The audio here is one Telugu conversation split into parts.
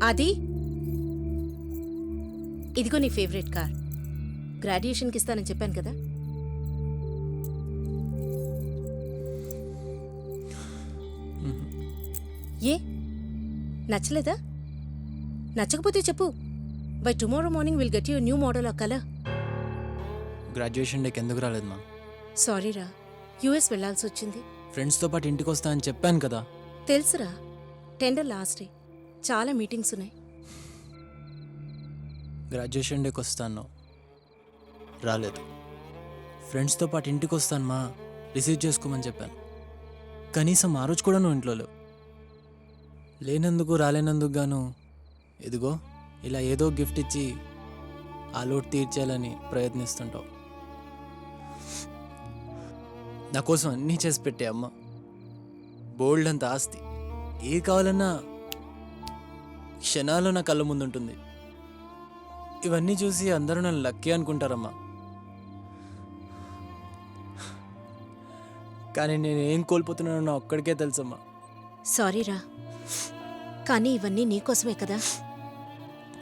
అది ఇదిగో నీ ఫేవరెట్ కార్. గ్రాడ్యుయేషన్కి ఇస్తానని చెప్పాను కదా. ఏ నచ్చలేదా? నచ్చకపోతే చెప్పు. By tomorrow morning will get you new model of colour. Graduation డేకి ఎందుకు రాలేదు మా? సారీరా, యూఎస్ వెళ్లాల్సి వచ్చింది. ఫ్రెండ్స్తో పాటు ఇంటికి వస్తా అని చెప్పాను కదా. తెలుసురా, టెండర్ లాస్ట్ డే, చాలా మీటింగ్స్ ఉన్నాయి. గ్రాడ్యుయేషన్ డేకి వస్తాను, రాలేదు. ఫ్రెండ్స్తో పాటు ఇంటికి వస్తాను మా, రిసీవ్ చేసుకోమని చెప్పాను. కనీసం ఆ రోజు కూడా నువ్వు ఇంట్లో లేవు. లేనందుకు రాలేనందుకు గాను ఇదిగో ఇలా ఏదో గిఫ్ట్ ఇచ్చి ఆ లోటు తీర్చేయాలని ప్రయత్నిస్తుంటావు. నా కోసం అన్నీ చేసి పెట్టే అమ్మ, బోల్డ్ అంత ఆస్తి, ఏ కావాలన్నా క్షణాల్లో నా కళ్ళ ముందుంటుంది. ఇవన్నీ చూసి అందరూ నన్ను లక్కీ అనుకుంటారమ్మా. కానీ నేను ఏం కోల్పోతున్నానో నా ఒక్కడికే తెలుసమ్మా. సారీరా, కానీ ఇవన్నీ నీకోసమే కదా.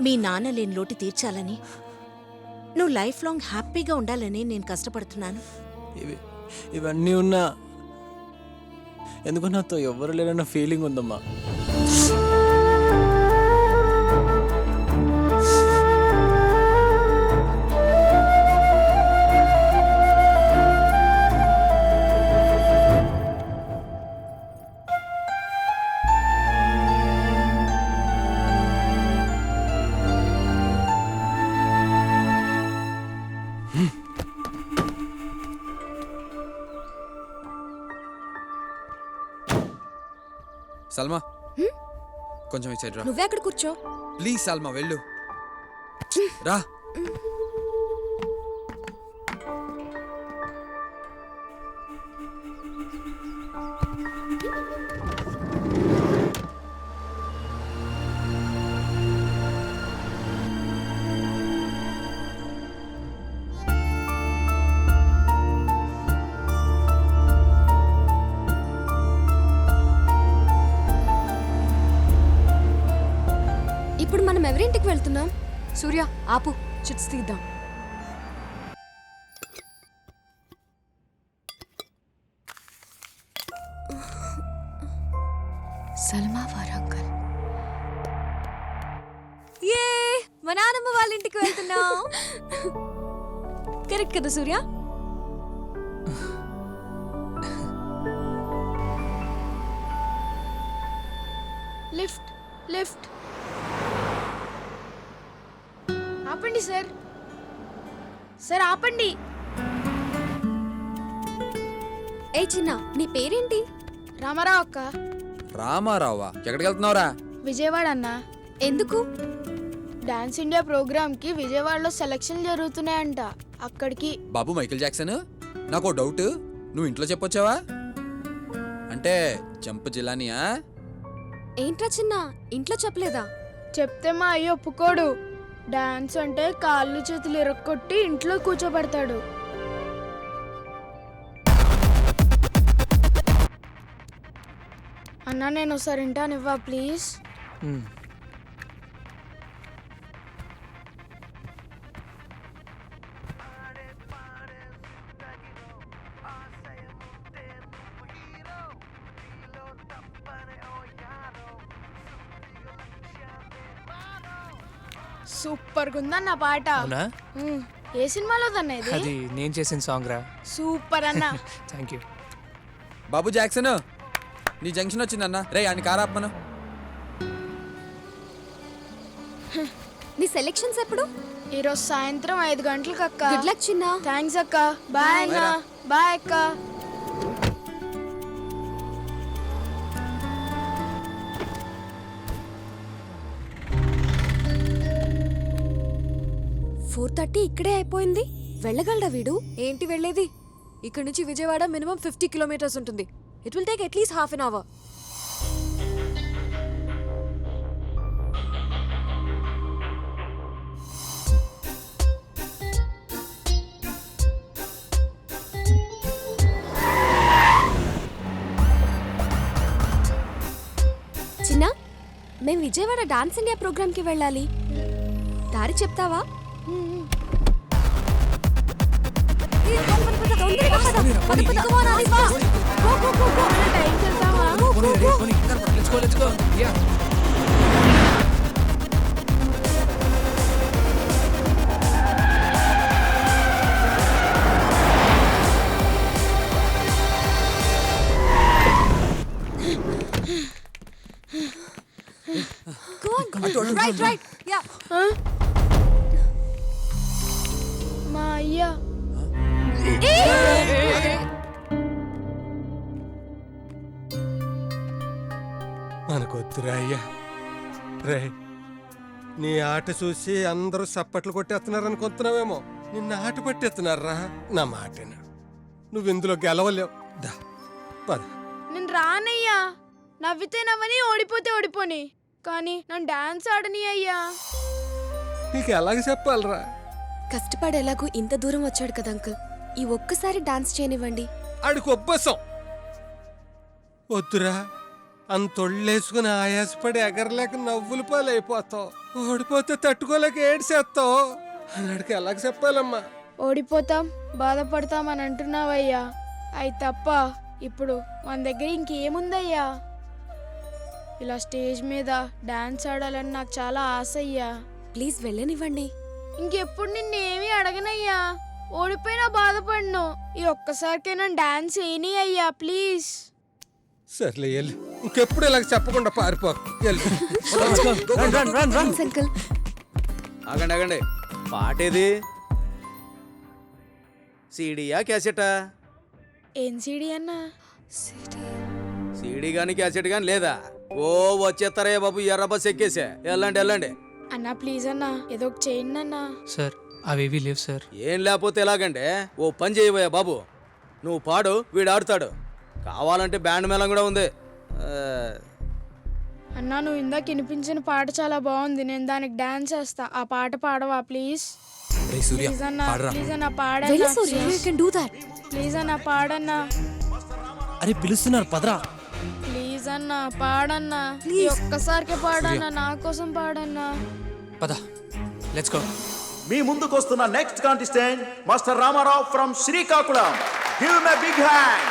మీ నాన్న లేని లోటు తీర్చాలని, నువ్వు లైఫ్ లాంగ్ హ్యాపీగా ఉండాలని నేను కష్టపడుతున్నాను. ఇవన్నీ ఉన్నా ఎందుకు నాతో ఎవరు లేరన్న ఫీలింగ్ ఉందమ్మా. సల్మా, కొంచెం ఈ సైడ్ రా. నువ్వే అక్కడ కూర్చో. ప్లీజ్ సల్మా, వెళ్ళు రా. ఇప్పుడు మనం ఎవరింటికి వెళ్తున్నాం? సూర్య ఆపు, చిట్స్ తీద్దాం. సల్మా వారంగల్. ఏ మా నాన్నమ్మ వాళ్ళ ఇంటికి వెళ్తున్నాం. కరెక్ట్ కదా సూర్య? Lift lift. ఆపండి సార్, సార్ ఆపండి. ఏ చిన్న, నీ పేరేంటి? రామారావు అక్క. రామారావా? ఎక్కడికి వెళ్తున్నావురా? విజయవాడ అన్న. ఎందుకు? డాన్స్ ఇండియా ప్రోగ్రామ్ కి విజయవాడలో సెలక్షన్ జరుగుతున్నాయంట, అక్కడికి. బాబు మైకేల్ జాక్సన్, నాకు డౌట్, నువ్వు ఇంట్లో చెప్పొచ్చావా? అంటే జంప్ జిలానియా? ఏంట్రా చిన్న, ఇంట్లో చెప్పలేదా? చెప్తే మా అయ్య ఒప్పుకోడు. డాన్స్ అంటే కాళ్ళు చేతులు ఇరక్కొట్టి ఇంట్లో కూర్చోబెడతాడు. అన్నా నేను ఒకసారి వింటానివ్వా ప్లీజ్? సూపర్ గా ఉందన్న పాట. ఏ సినిమాలో దన్న ఇది? అది నేను చేసిన సాంగ్ రా. సూపర్ అన్న. Thank you. బాబు జాక్సన్, నీ జంక్షన్ వచ్చిందన్న. రే అని కారాపను. నీ సెలెక్షన్స్ ఎప్పుడు? ఈరోజు సాయంత్రం 5 గంటలకు అక్క. గుడ్ లక్ చిన్న. థ్యాంక్స్ అక్క. బాయ్ అన్న. బాయ్ అక్క. ఇక్కడే అయిపోయింది. వెళ్ళగలడా వీడు? ఏంటి వెళ్ళేది? ఇక్కడ నుంచి విజయవాడ మినిమం 50 కిలోమీటర్స్ ఉంటుంది. It will take at least half an hour. చిన్న, మేము విజయవాడ డాన్స్ ఇండియా ప్రోగ్రామ్ కి వెళ్ళాలి. దారి చెప్తావా? మా అయ్యా మనకొద్దురా అయ్యా. రే, నీ ఆట చూసి అందరూ సప్పట్లు కొట్టేస్తున్నారు అనుకుంటున్నావేమో. నిన్న ఆట పట్టేస్తున్నారా? నా మాటేనా, నువ్వు ఇందులో గెలవలేవు. దా పద. నేను రానయ్యా. నవ్వితే నవ్వని, ఓడిపోతే ఓడిపోని, కానీ నన్ను డాన్స్ ఆడని అయ్యా. నీకు ఎలాగ చెప్పాలరా? కష్టపడి ఎలాగూ ఇంత దూరం వచ్చాడు కదా అంకుల్, ఈ ఒక్కసారి డాన్స్ చేయనివ్వండి. ఆడికి ఒబ్బసం వద్దురా. అంతొళ్ళేసుకుని ఆయాసపడి ఎగరలేక నవ్వులు పాలైపోతావు. ఓడిపోతే తట్టుకోలేక ఏడ్చేస్తావు. అన్నాడికి ఎలాగ చెప్పాలమ్మా? ఓడిపోతాం, బాధపడతాం అని అంటున్నావయ్యా. అయి తప్ప ఇప్పుడు మన దగ్గర ఇంకేముందయ్యా? ఇలా స్టేజ్ మీద డాన్స్ ఆడాలని నాకు చాలా ఆశ అయ్యా. ప్లీజ్ వెళ్ళనివ్వండి. ఇంకెప్పుడు నిన్నేమీ అడగనయ్యా. ఓడిపోయినా బాధపడను. ఈ ఒక్కసారికైనా డాన్స్ వేయని అయ్యా, ప్లీజ్. సర్లే వెళ్ళు. ఇంకెప్పుడు ఇలాగ చెప్పకుండా పారిపోకు. వెళ్ళు. Thanks uncle. ఆగండి ఆగండి, పాటేది? సీడీయా క్యాసెటా? ఏం సీడీ అన్నా? సీడీ గాని క్యాసెట్ గాని లేదా? ఓ వచ్చేస్తారా బాబు, ఎర్ర బస్ ఎక్కేసా. వెళ్ళండి వెళ్ళండి. అన్నా ప్లీజ్ అన్నా, ఏదో ఒక చేయండి అన్నా. సార్ అవేవి లేవు సార్. ఏం లేకపోతే ఎలాగండి? ఓ పని చేయబోయా బాబు, నువ్వు పాడు, వీడు ఆడుతాడు. కావాలంటే బ్యాండ్ మేళం కూడా ఉంది. అన్నా నువ్వు ఇందాక వినిపించిన పాట చాలా బాగుంది. నేను దానికి డాన్స్ చేస్తా. ఆ పాట పాడవా ప్లీజ్? ప్లీజ్ అన్నా, ప్లీజ్ అన్నా వెళ్ళి సూర్య, పాడన్నా. you can do that. Please అన్నా పాడన్నా. అరే పిలుస్తున్నారు, పదరా. ప్లీజ్ అన్నా పాడన్నా. ఈ ఒక్కసారికి పాడన్నా, నా కోసం పాడన్నా. పద, లెట్స్ గో. మీ ముందుకు వస్తున్న next contestant master Ramarao from Srikakulam. Give him a big hand.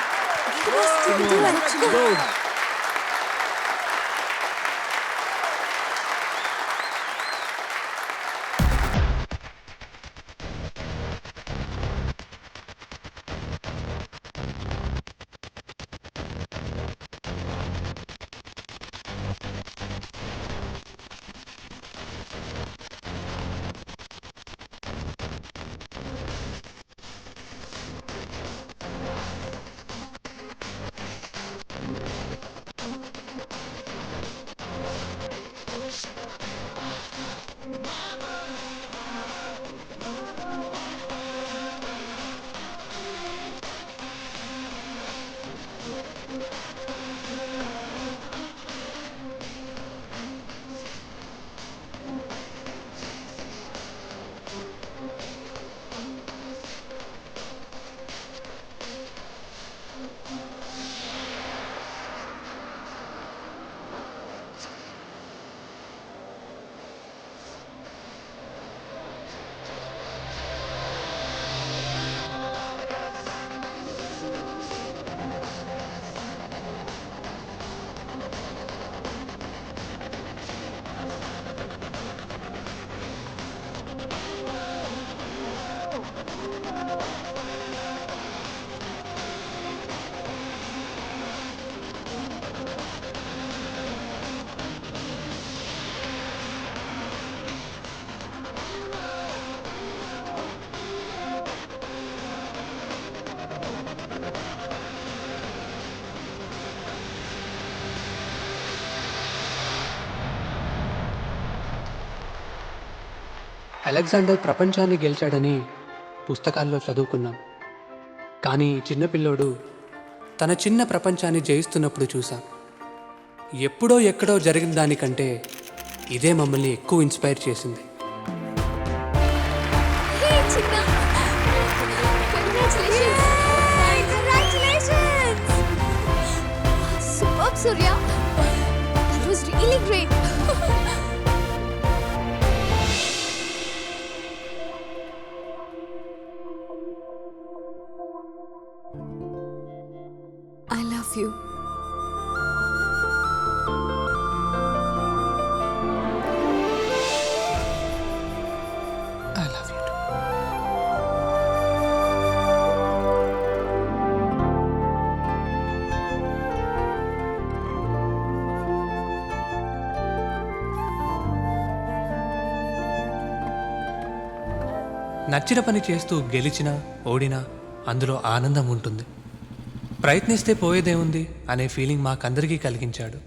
Alexander ప్రపంచాన్ని గెలిచాడని పుస్తకాల్లో చదువుకున్నాం, కానీ చిన్నపిల్లోడు తన చిన్న ప్రపంచాన్ని జయిస్తున్నప్పుడు చూసాం. ఎప్పుడో ఎక్కడో జరిగిన దానికంటే ఇదే మమ్మల్ని ఎక్కువ ఇన్స్పైర్ చేసింది. Superb, Surya. That was really great. Love you. I love you. నచ్చిన పని చేస్తూ గెలిచినా ఓడినా అందులో ఆనందం ఉంటుంది. ప్రయత్నిస్తే పోయేదేముంది అనే ఫీలింగ్ మాకందరికీ కలిగించాడు.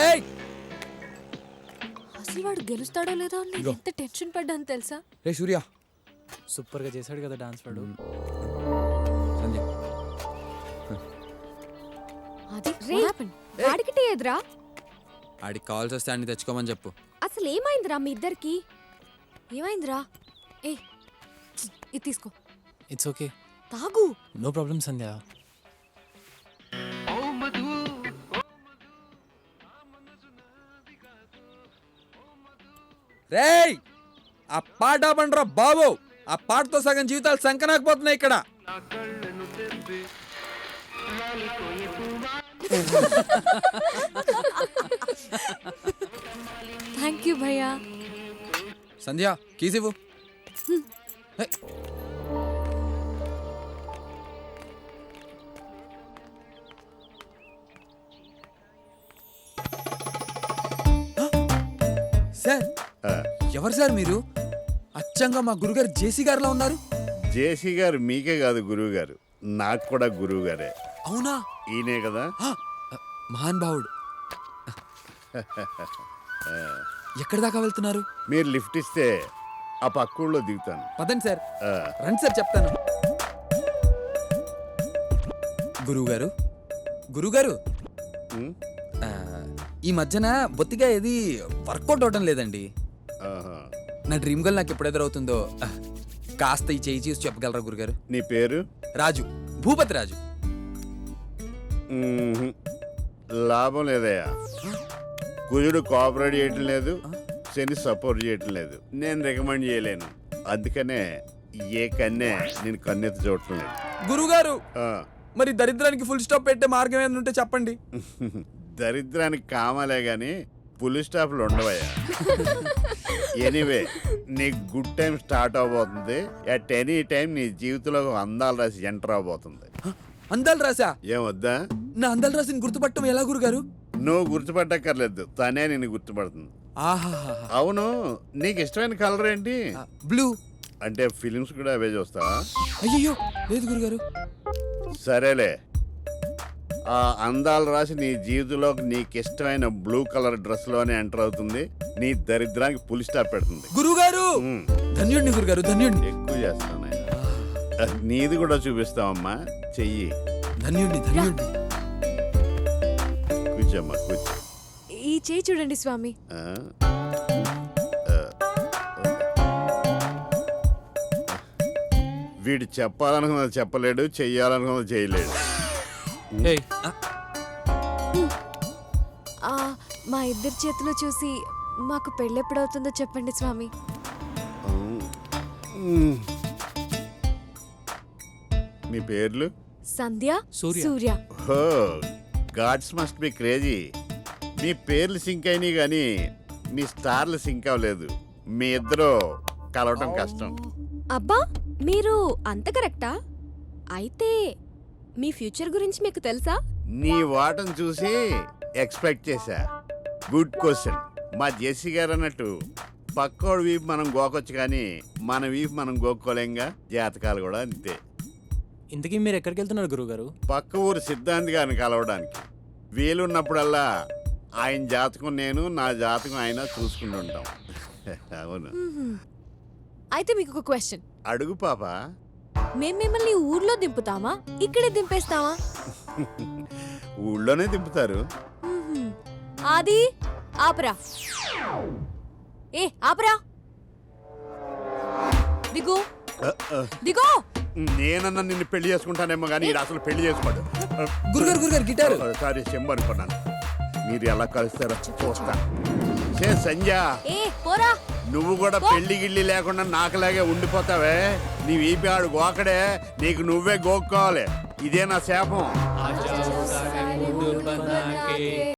ఏయ్ అసలు వాడు గెలుస్తాడో లేదో అని నేను ఎంత టెన్షన్ పడ్డాను తెలుసా? రే సూర్య. సూపర్గా చేశాడు కదా డాన్స్ వాడు. సంధ్య. అది వాడికి టీ ఎదురా? ఆడికి కావాల్సి వస్తే అన్ని తెచ్చుకోమని చెప్పు. అసలు ఏమైందిరా మీ ఇద్దరికి? ఏమైందిరా? ఏ ఇది తీసుకో, ఇట్స్ ఓకే, తాగు. నో ప్రాబ్లం సంధ్య. రేయ్ ఆ పాట పండ్రా బాబు. ఆ పాటతో సగం జీవితాలు సంకనాకపోతున్నాయి ఇక్కడ. థ్యాంక్ యూ భయ్యా. సంధ్య కీసివ్వు. సార్ ఎవరు సార్ మీరు? అచ్చంగా మా గురుగారు జేసీ గారిలా ఉన్నారు. జేసీ గారు మీకే కాదు గురువు గారు, నాకు కూడా గురువు గారే. అవునా? ఈయనే కదా మహాన్ భావుడు. ఎక్కడి దాకా వెళ్తున్నారు? మీరు లిఫ్ట్ ఇస్తే ఆ పక్కూళ్ళో దిగుతాను. పదండి సార్. రండి సార్ చెప్తాను. గురువుగారు, గురువుగారు, ఉమ్, ఈ మధ్యన బొత్తిగా ఏది వర్కౌట్ అవడం లేదండి. ఆహా. నా డ్రీమ్ గర్ల్ నాకు ఎప్పుడు ఎదురవుతుందో కాస్త ఈ చేయి చూసి చెప్పగలరా గురుగారు? నీ పేరు? రాజు, భూపతి రాజు. ఉమ్హు. లాభం లేదయ్యా. కుజుడు కోఆపరేట్ చేయటం లేదు, శని సపోర్ట్ చేయటం లేదు. నేను రికమెండ్ చేయలేను. అందుకనే ఏ కన్నే నేను కన్నెత్తి చూడటం లేదు. గురువుగారు, ఆ. మరి దరిద్రానికి ఫుల్ స్టాప్ పెట్టే మార్గం ఏంటంటే చెప్పండి. దరిద్రానికి కామాలే గాని పులి స్టాప్లు ఉండవయ్యా. ఎనీవే నీ గుడ్ టైం స్టార్ట్ అవబోతుంది. అట్ ఎనీ టైం నీ జీవితంలో అందాలు రాసి ఎంటర్ అవబోతుంది. అందాలు రాసా? ఏమొద్దా? నా అందాలు రాసిని గుర్తుపట్టడం ఎలా గురుగారు? నువ్వు గుర్తుపట్టక్కర్లేదు, తనే నిన్ను గుర్తుపడుతుంది. ఆహా. అవును, నీకు ఇష్టమైన కలర్ ఏంటి? బ్లూ. అంటే ఫిలిమ్స్ కూడా అవే చూస్తావా? అయ్యో లేదు గురుగారు. సరేలే, ఆ అందాలు రాసి నీ జీవితంలోకి నీకు ఇష్టమైన బ్లూ కలర్ డ్రెస్ లోనే ఎంటర్ అవుతుంది. నీ దరిద్రానికి పులి స్టాప్ పెడుతుంది. గురుగారు, ఉమ్, ధన్యుడిని గురుగారు, ధన్యుడిని. ఎక్కువ చేస్తాను. నీది కూడా చూపిస్తావమ్మా, చెయ్యి. ధన్యుడిని, ధన్యుడిని. కూర్చోమ్మా, కూర్చో. ఈ చేయి చూడండి స్వామి. ఆ? వీడు చెప్పాలనుకున్నది చెప్పలేడు, చెయ్యాలనుకున్నది చేయలేడు. ఏయ్, మా ఇద్దరి చేతులు చూసి మాకు పెళ్ళెప్పుడవుతుందో చెప్పండి స్వామి. మీ పేర్లు? సంధ్య, సూర్య. సూర్య. హో గాడ్స్ మస్ట్ బి క్రేజీ. మీ పేర్లు సింక్ అయినాయి కానీ మీ స్టార్లు సింక్ అవ్వలేదు. మీ ఇద్దరు కలవటం కష్టం. అబ్బా మీరు అంత కరెక్టా? అయితే మీ ఫ్యూచర్ గురించి మీకు తెలుసా? నీ వాటను చూసి ఎక్స్పెక్ట్ చేశా. Good question. మా జెస్సీ గారు అన్నట్టు పక్కోడు వీపు మనం గోకొచ్చు కానీ మన వీపు మనం గోక్కోలేంగా. జాతకాలు కూడా అంతే. ఇంతకీ మీరు ఎక్కడికి వెళ్తున్నారు గురుగారు? పక్క ఊరు సిద్ధాంతి గారిని కలవడానికి. వీలున్నప్పుడల్లా ఆయన జాతకం నేను, నా జాతకం ఆయన చూసుకుంటుంటాం. అవును. అయితే మీకు ఒక క్వశ్చన్. అడుగు పాప. మేం మిమ్మల్ని ఊర్లో దింపుతామా, ఇక్కడే దింపేస్తామా? ఊళ్ళోనే దింపుతారు. ఆది ఆపరా. ఏ ఆపరా. దిగు దిగు. నేనన్నా నిన్ను పెళ్లి చేసుకుంటానేమో కానీ ఈడు అసలు పెళ్లి చేసుకోడు. గురుగారు గిటారు. సారీ చెంబు అనుకున్నాను. మీరు ఎలా కలుస్తారో చూస్తా. సంధ్య, ఏ పోరా. నువ్వు కూడా పెళ్లి గిళ్ళి లేకుండా నాకులాగే ఉండిపోతావే. నీ వీపి ఆడు గోకడే, నీకు నువ్వే గోక్కోవాలి. ఇదే నా శాపం.